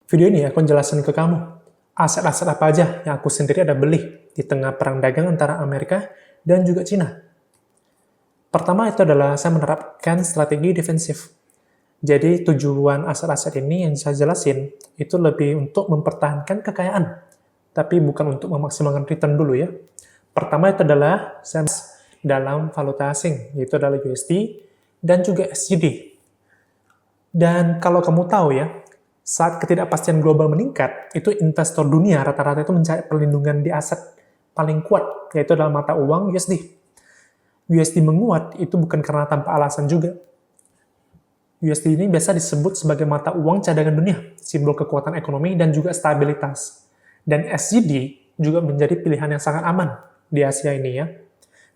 Video ini aku jelasin ke kamu, aset-aset apa aja yang aku sendiri ada beli di tengah perang dagang antara Amerika dan juga Cina. Pertama itu adalah saya menerapkan strategi defensif. Jadi tujuan aset-aset ini yang saya jelasin itu lebih untuk mempertahankan kekayaan, tapi bukan untuk memaksimalkan return dulu ya. Pertama itu adalah saya dalam valuta asing, yaitu adalah USD dan juga SGD. Dan kalau kamu tahu ya, saat ketidakpastian global meningkat, itu investor dunia rata-rata itu mencari perlindungan di aset paling kuat, yaitu dalam mata uang USD. USD menguat itu bukan karena tanpa alasan juga. USD ini biasa disebut sebagai mata uang cadangan dunia, simbol kekuatan ekonomi dan juga stabilitas. Dan SGD juga menjadi pilihan yang sangat aman di Asia ini ya.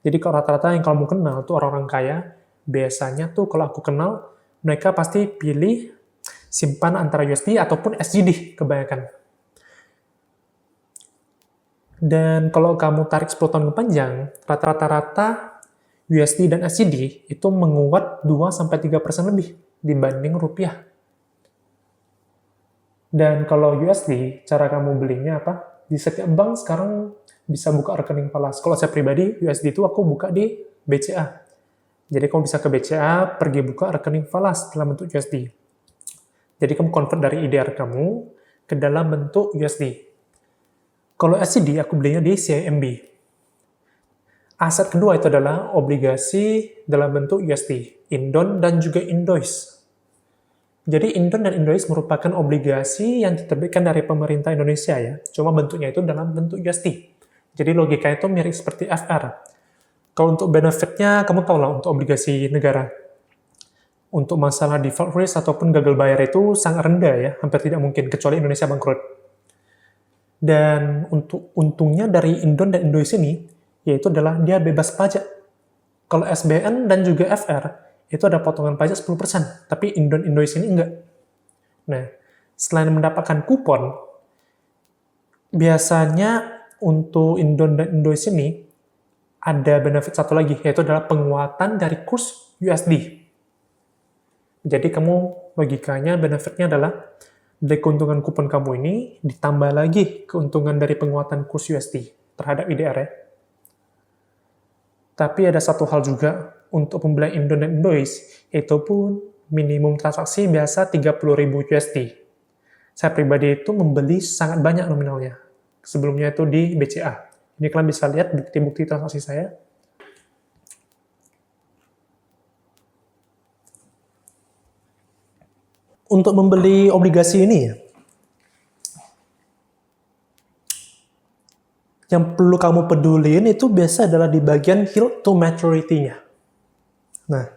Jadi kalau rata-rata yang kamu kenal tuh orang-orang kaya, biasanya tuh kalau aku kenal, mereka pasti pilih simpan antara USD ataupun SGD kebanyakan. Dan kalau kamu tarik 10 tahun ke panjang, rata-rata USD dan SGD itu menguat 2-3% lebih dibanding rupiah. Dan kalau USD, cara kamu belinya apa? Di setiap bank sekarang bisa buka rekening falas. Kalau saya pribadi, USD itu aku buka di BCA. Jadi kamu bisa ke BCA, pergi buka rekening falas dalam bentuk USD. Jadi kamu convert dari IDR kamu ke dalam bentuk USD. Kalau SGD, aku belinya di CIMB. Aset kedua itu adalah obligasi dalam bentuk USD, Indon dan juga Indois. Jadi Indon dan Indois merupakan obligasi yang diterbitkan dari pemerintah Indonesia ya, cuma bentuknya itu dalam bentuk USD. Jadi logikanya itu mirip seperti FR. Kalau untuk benefitnya, kamu tahu lah untuk obligasi negara. Untuk masalah default risk ataupun gagal bayar itu sangat rendah ya, hampir tidak mungkin, kecuali Indonesia bangkrut. Dan untuk untungnya dari Indon dan Indois ini, yaitu adalah dia bebas pajak. Kalau SBN dan juga FR, itu ada potongan pajak 10%, tapi Indon Indois ini enggak. Nah, selain mendapatkan kupon, biasanya untuk Indon dan Indois ini ada benefit satu lagi, yaitu adalah penguatan dari kurs USD. Jadi kamu logikanya benefitnya adalah dari keuntungan kupon kamu ini ditambah lagi keuntungan dari penguatan kurs USD terhadap IDR ya. Tapi ada satu hal juga untuk pembelian Indon dan Indois, itu pun minimum transaksi biasa 30.000 USD. Saya pribadi itu membeli sangat banyak nominalnya. Sebelumnya itu di BCA. Ini kalian bisa lihat bukti-bukti transaksi saya. Untuk membeli obligasi ini, yang perlu kamu pedulin itu biasa adalah di bagian yield to maturity-nya. Nah,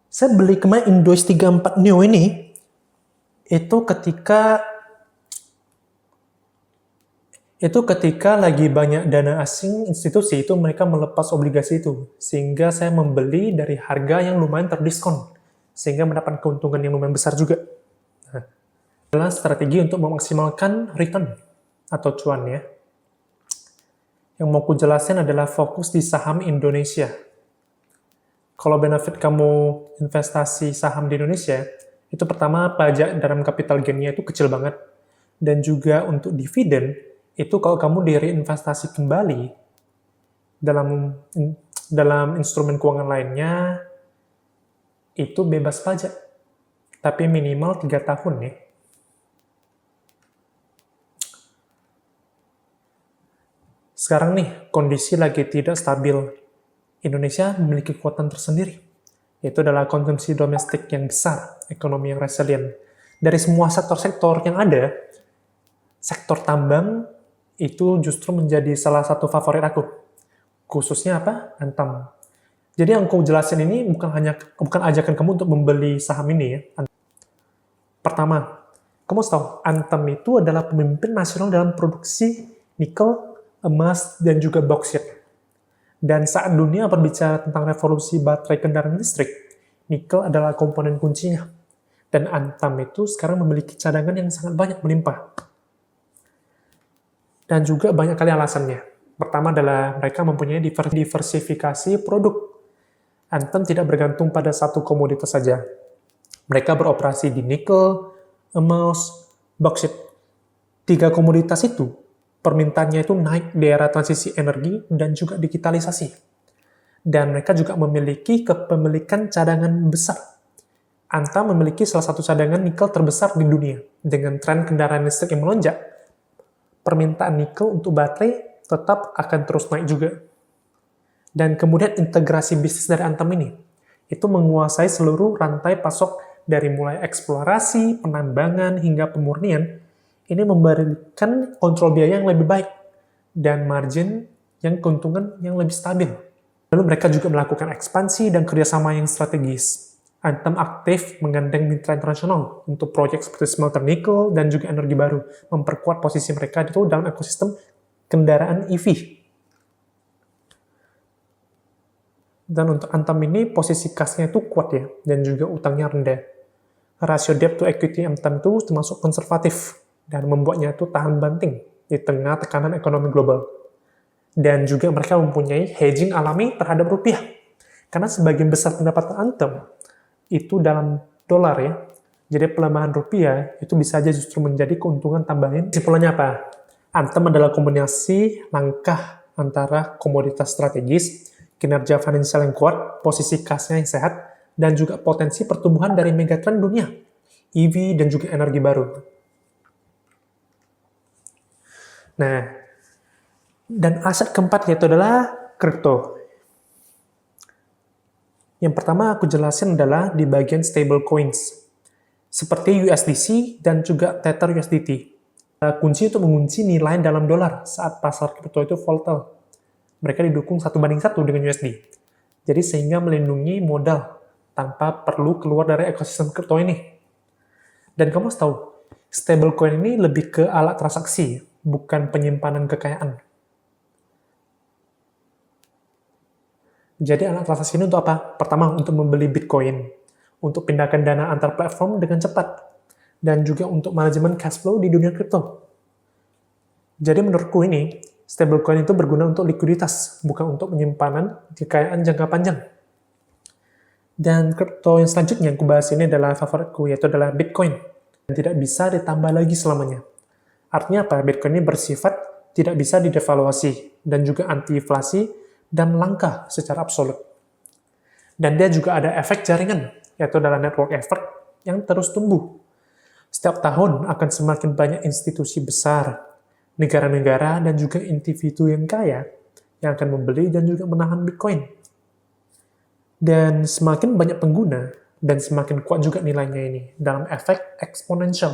saya beli kemarin Indois 34 Neo ini, itu ketika lagi banyak dana asing institusi itu mereka melepas obligasi itu, sehingga saya membeli dari harga yang lumayan terdiskon, sehingga mendapat keuntungan yang lumayan besar juga. Nah, adalah strategi untuk memaksimalkan return atau cuan ya. Yang mau ku jelasin adalah fokus di saham Indonesia. Kalau benefit kamu investasi saham di Indonesia, itu pertama pajak dalam capital gain-nya itu kecil banget. Dan juga untuk dividen, itu kalau kamu direinvestasi kembali dalam instrumen keuangan lainnya, itu bebas pajak. Tapi minimal 3 tahun ya. Sekarang nih, kondisi lagi tidak stabil. Indonesia memiliki kekuatan tersendiri, yaitu adalah konsumsi domestik yang besar, ekonomi yang resilient. Dari semua sektor-sektor yang ada, sektor tambang itu justru menjadi salah satu favorit aku. Khususnya apa? Antam. Jadi yang aku jelasin ini bukan ajakan kamu untuk membeli saham ini ya. Pertama, kamu harus tahu, Antam itu adalah pemimpin nasional dalam produksi nikel, emas, dan juga bauxite. Dan saat dunia berbicara tentang revolusi baterai kendaraan listrik, nikel adalah komponen kuncinya. Dan Antam itu sekarang memiliki cadangan yang sangat banyak melimpah. Dan juga banyak kali alasannya. Pertama adalah mereka mempunyai diversifikasi produk. Antam tidak bergantung pada satu komoditas saja. Mereka beroperasi di nikel, emas, bauxit. 3 komoditas itu, permintaannya itu naik di era transisi energi dan juga digitalisasi. Dan mereka juga memiliki kepemilikan cadangan besar. Antam memiliki salah satu cadangan nikel terbesar di dunia. Dengan tren kendaraan listrik yang melonjak, permintaan nikel untuk baterai tetap akan terus naik juga. Dan kemudian integrasi bisnis dari Antam ini, itu menguasai seluruh rantai pasok dari mulai eksplorasi, penambangan, hingga pemurnian. Ini memberikan kontrol biaya yang lebih baik dan margin yang keuntungan yang lebih stabil. Lalu mereka juga melakukan ekspansi dan kerjasama yang strategis. Antam aktif menggandeng mitra internasional untuk proyek seperti smelter nikel dan juga energi baru, memperkuat posisi mereka itu dalam ekosistem kendaraan EV. Dan untuk Antam ini posisi kasnya itu kuat ya, dan juga utangnya rendah. Rasio debt to equity Antam itu termasuk konservatif, dan membuatnya itu tahan banting di tengah tekanan ekonomi global. Dan juga mereka mempunyai hedging alami terhadap rupiah. Karena sebagian besar pendapatan Antam itu dalam dolar ya. Jadi pelemahan rupiah itu bisa aja justru menjadi keuntungan tambahan. Kesimpulannya apa? Antam adalah kombinasi langkah antara komoditas strategis, kinerja finansial yang kuat, posisi kasnya yang sehat, dan juga potensi pertumbuhan dari megatrend dunia, EV dan juga energi baru. Nah, dan aset keempat yaitu adalah kripto. Yang pertama aku jelasin adalah di bagian stable coins, seperti USDC dan juga Tether USDT. Kunci untuk mengunci nilai dalam dolar saat pasar kripto itu volatile. Mereka didukung 1:1 dengan USD. Jadi sehingga melindungi modal tanpa perlu keluar dari ekosistem kripto ini. Dan kamu harus tahu, stablecoin ini lebih ke alat transaksi, bukan penyimpanan kekayaan. Jadi alat transaksi ini untuk apa? Pertama, untuk membeli Bitcoin, untuk pindahkan dana antar platform dengan cepat, dan juga untuk manajemen cash flow di dunia kripto. Jadi menurutku ini, stablecoin itu berguna untuk likuiditas, bukan untuk penyimpanan kekayaan jangka panjang. Dan kripto yang selanjutnya yang aku bahas ini adalah favoritku, yaitu adalah Bitcoin. Dan tidak bisa ditambah lagi selamanya. Artinya apa? Bitcoin ini bersifat tidak bisa didevaluasi, dan juga anti-inflasi, dan langka secara absolut. Dan dia juga ada efek jaringan, yaitu adalah network effect yang terus tumbuh. Setiap tahun akan semakin banyak institusi besar, negara-negara, dan juga individu yang kaya yang akan membeli dan juga menahan Bitcoin. Dan semakin banyak pengguna, dan semakin kuat juga nilainya ini dalam efek eksponensial.